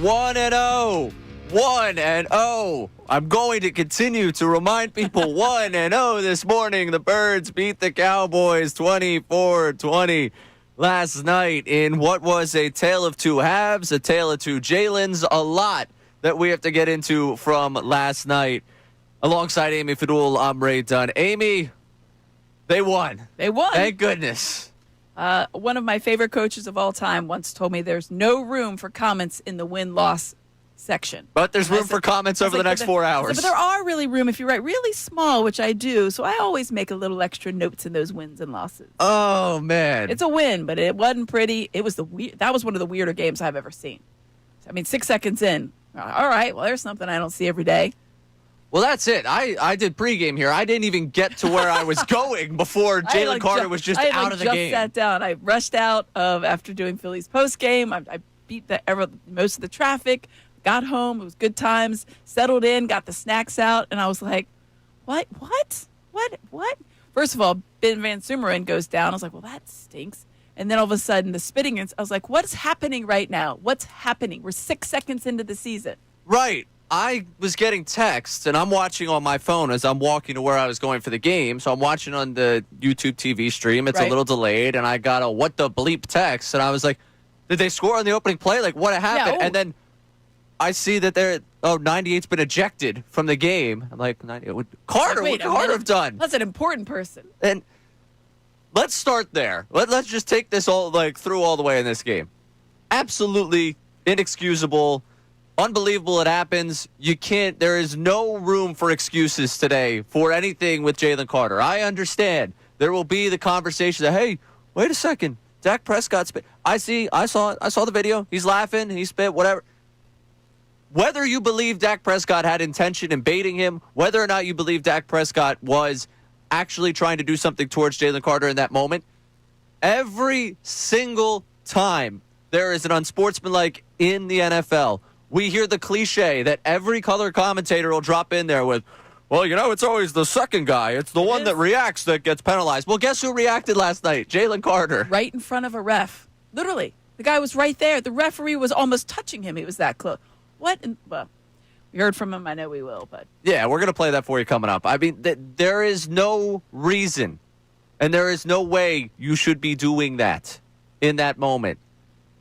1-0. 1-0. I'm going to continue to remind people 1-0 this morning. The Birds beat the Cowboys 24-20 last night in what was a tale of two halves, a tale of two Jalen's, a lot that we have to get into from last night. Alongside Amy Fadul, I'm Ray Dunn. Amy, they won. They won. Thank goodness. One of my favorite coaches of all time once told me there's no room for comments in the win-loss section. But there's room for comments over the next 4 hours. But there are really room if you write really small, which I do. So I always make a little extra notes in those wins and losses. Oh, man. It's a win, but it wasn't pretty. It was that was one of the weirder games I've ever seen. I mean, 6 seconds in. All right, well, there's something I don't see every day. Well, that's it. I did pregame here. I didn't even get to where I was going before Jalen Carter was just out of the game. I just sat down. I rushed out after doing Phillies postgame. I beat most of the traffic, got home. It was good times, settled in, got the snacks out, and I was like, what? First of all, Ben Van Sumeren goes down. I was like, well, that stinks. And then all of a sudden, the spitting, I was like, what's happening right now? What's happening? We're 6 seconds into the season. Right. I was getting texts, and I'm watching on my phone as I'm walking to where I was going for the game. So I'm watching on the YouTube TV stream. It's a little delayed, and I got a what the bleep text. And I was like, did they score on the opening play? Like, what happened? Yeah, and then I see that 98's been ejected from the game. I'm like, 98, Carter, what could Carter have done? That's an important person. And let's start there. Let's just take this all through all the way in this game. Absolutely inexcusable. Unbelievable it happens. You can't, there is no room for excuses today for anything with Jalen Carter. I understand. There will be the conversation that, hey, wait a second. Dak Prescott spit. I saw the video. He's laughing. He spit, whatever. Whether you believe Dak Prescott had intention in baiting him, whether or not you believe Dak Prescott was actually trying to do something towards Jalen Carter in that moment, every single time there is an unsportsmanlike in the NFL, we hear the cliche that every color commentator will drop in there with, well, it's always the second guy. It's the one that reacts that gets penalized. Well, guess who reacted last night? Jalen Carter. Right in front of a ref. Literally. The guy was right there. The referee was almost touching him. He was that close. Well, we heard from him. I know we will, but. Yeah, we're going to play that for you coming up. I mean, there is no reason, and there is no way you should be doing that in that moment.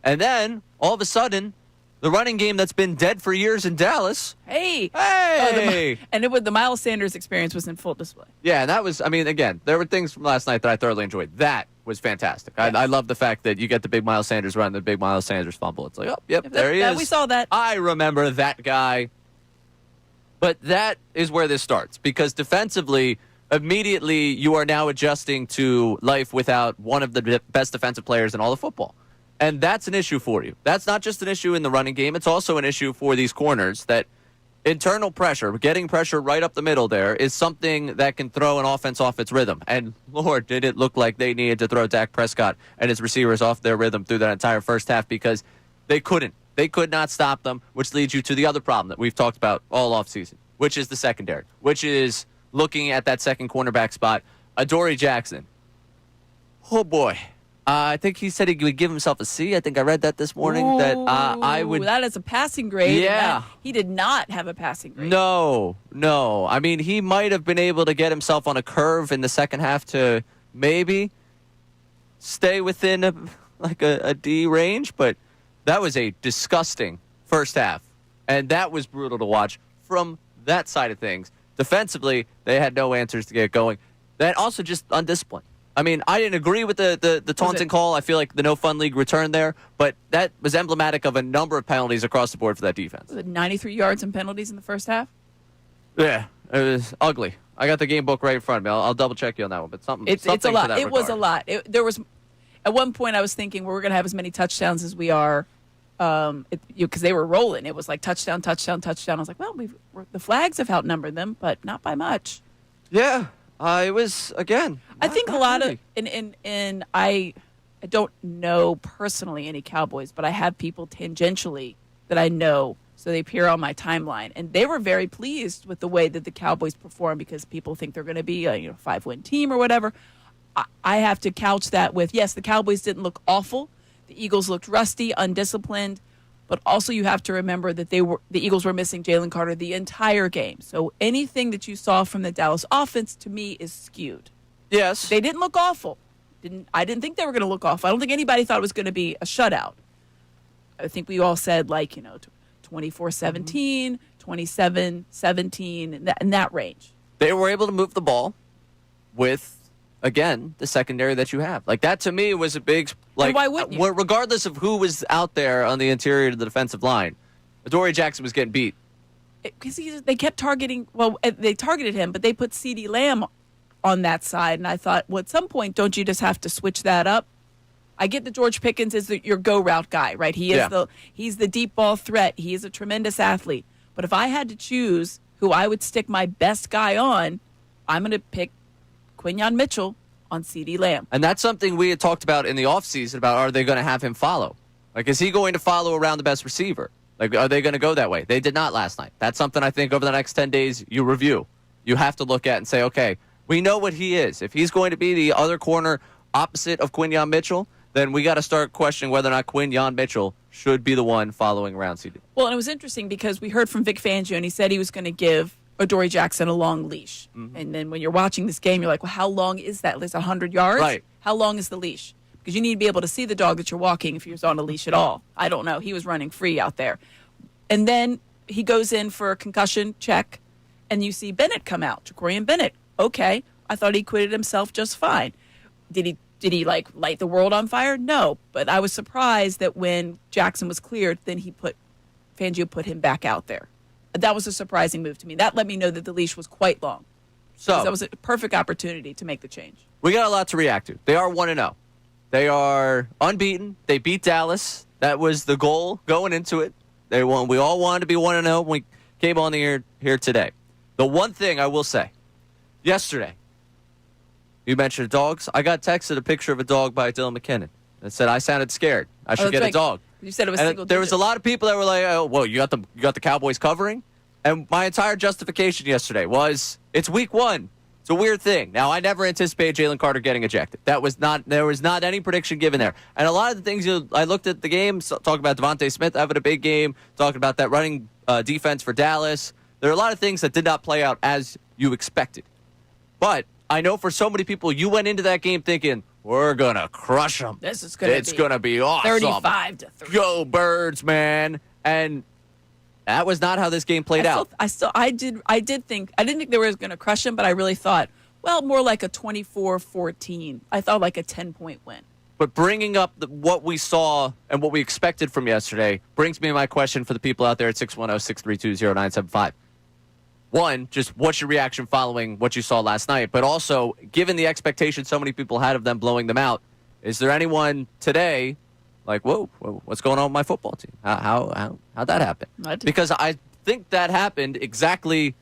And then, all of a sudden, the running game that's been dead for years in Dallas. Hey! The Miles Sanders experience was in full display. Yeah, and that was, again, there were things from last night that I thoroughly enjoyed. That was fantastic. Yes. I love the fact that you get the big Miles Sanders run, the big Miles Sanders fumble. It's like, oh, yep, there he is. We saw that. I remember that guy. But that is where this starts, because defensively, immediately you are now adjusting to life without one of the best defensive players in all of football. And that's an issue for you. That's not just an issue in the running game. It's also an issue for these corners that internal pressure, getting pressure right up the middle there, is something that can throw an offense off its rhythm. And, Lord, did it look like they needed to throw Dak Prescott and his receivers off their rhythm through that entire first half, because they couldn't. They could not stop them, which leads you to the other problem that we've talked about all offseason, which is the secondary, which is looking at that second cornerback spot. Adoree Jackson. Oh, boy. I think he said he would give himself a C. I think I read that this morning. Ooh, I would. That is a passing grade. Yeah. He did not have a passing grade. No. I mean, he might have been able to get himself on a curve in the second half to maybe stay within a D range, but that was a disgusting first half. And that was brutal to watch from that side of things. Defensively, they had no answers to get going. That also just undisciplined. I mean, I didn't agree with the taunting call. I feel like the no fun league returned there, but that was emblematic of a number of penalties across the board for that defense. Was it 93 yards and penalties in the first half? Yeah, it was ugly. I got the game book right in front of me. I'll double check you on that one, but it's a lot. It was a lot. There was at one point I was thinking we're going to have as many touchdowns as we are, because they were rolling. It was like touchdown, touchdown, touchdown. I was like, well, the Flags have outnumbered them, but not by much. Yeah. It was, again, I think a lot of, and I don't know personally any Cowboys, but I have people tangentially that I know, so they appear on my timeline. And they were very pleased with the way that the Cowboys perform, because people think they're going to be a 5-win team or whatever. I have to couch that with, yes, the Cowboys didn't look awful. The Eagles looked rusty, undisciplined. But also you have to remember that the Eagles were missing Jalen Carter the entire game. So anything that you saw from the Dallas offense, to me, is skewed. Yes. They didn't look awful. I didn't think they were going to look awful. I don't think anybody thought it was going to be a shutout. I think we all said, 24-17, 27-17, in that range. They were able to move the ball with, again, the secondary that you have. Like, that to me was a big, And why wouldn't you? Regardless of who was out there on the interior of the defensive line, Adoree Jackson was getting beat. Because they kept targeting, they targeted him, but they put CeeDee Lamb on that side. And I thought, well, at some point, don't you just have to switch that up? I get that George Pickens is your go route guy, right? He's the deep ball threat. He is a tremendous athlete. But if I had to choose who I would stick my best guy on, I'm going to pick Quinyon Mitchell on CeeDee Lamb. And that's something we had talked about in the offseason about, are they going to have him follow? Like, is he going to follow around the best receiver? Like, are they going to go that way? They did not last night. That's something I think over the next 10 days you review. You have to look at and say, okay, we know what he is. If he's going to be the other corner opposite of Quinyon Mitchell, then we got to start questioning whether or not Quinyon Mitchell should be the one following around CeeDee. Well, and it was interesting because we heard from Vic Fangio, and he said he was going to give Adoree Jackson a long leash. Mm-hmm. And then when you're watching this game, you're like, well, how long is that? Is it 100 yards? Right. How long is the leash? Because you need to be able to see the dog that you're walking if you're on a leash at all. I don't know. He was running free out there. And then he goes in for a concussion check, and you see Bennett come out, Jacorian Bennett. Okay, I thought he acquitted himself just fine. Did he light the world on fire? No, but I was surprised that when Jackson was cleared, then Fangio put him back out there. That was a surprising move to me. That let me know that the leash was quite long. So that was a perfect opportunity to make the change. We got a lot to react to. They are 1-0. They are unbeaten. They beat Dallas. That was the goal going into it. They won. We all wanted to be 1-0 when we came on the air here today. The one thing I will say, yesterday, you mentioned dogs. I got texted a picture of a dog by Dylan McKinnon that said I sounded scared. I should get a dog. You said it was single digits. There was a lot of people that were like, "Oh, whoa, you got the Cowboys covering?" And my entire justification yesterday was, it's week 1. It's a weird thing. Now, I never anticipated Jalen Carter getting ejected. There was not any prediction given there. And a lot of the things I looked at the game, talking about Devontae Smith having a big game, talking about that running defense for Dallas. There are a lot of things that did not play out as you expected. But I know for so many people, you went into that game thinking, we're going to crush them. It's going to be awesome. 35-3. Go Birds, man. And that was not how this game played out. I didn't think they were going to crush them, but I really thought, well, more like a 24-14. I thought like a 10-point win. But bringing up what we saw and what we expected from yesterday brings me to my question for the people out there at 610-632-0975. One, just what's your reaction following what you saw last night? But also, given the expectation so many people had of them blowing them out, is there anyone today like, whoa, what's going on with my football team? How'd that happen? Because I think that happened exactly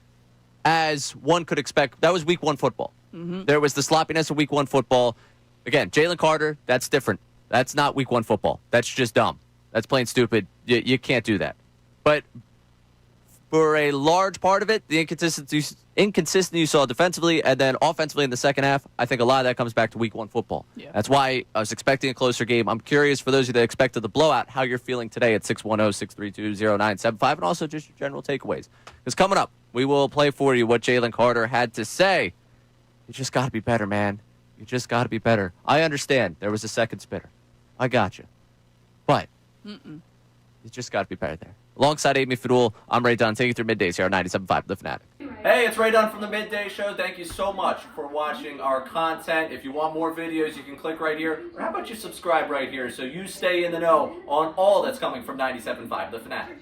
as one could expect. That was week 1 football. Mm-hmm. There was the sloppiness of week 1 football. Again, Jalen Carter, that's different. That's not week 1 football. That's just dumb. That's plain stupid. You can't do that. But for a large part of it, the inconsistency you saw defensively and then offensively in the second half, I think a lot of that comes back to week 1 football. Yeah. That's why I was expecting a closer game. I'm curious, for those of you that expected the blowout, how you're feeling today at 610-632-0975, and also just your general takeaways. Because coming up, we will play for you what Jalen Carter had to say. You just got to be better, man. You just got to be better. I understand there was a second spitter. I got you. But you just got to be better there. Alongside Amy Fadul, I'm Ray Dunn, taking you through middays here on 97.5 The Fanatic. Hey, it's Ray Dunn from the Midday Show. Thank you so much for watching our content. If you want more videos, you can click right here. Or how about you subscribe right here so you stay in the know on all that's coming from 97.5 The Fanatic.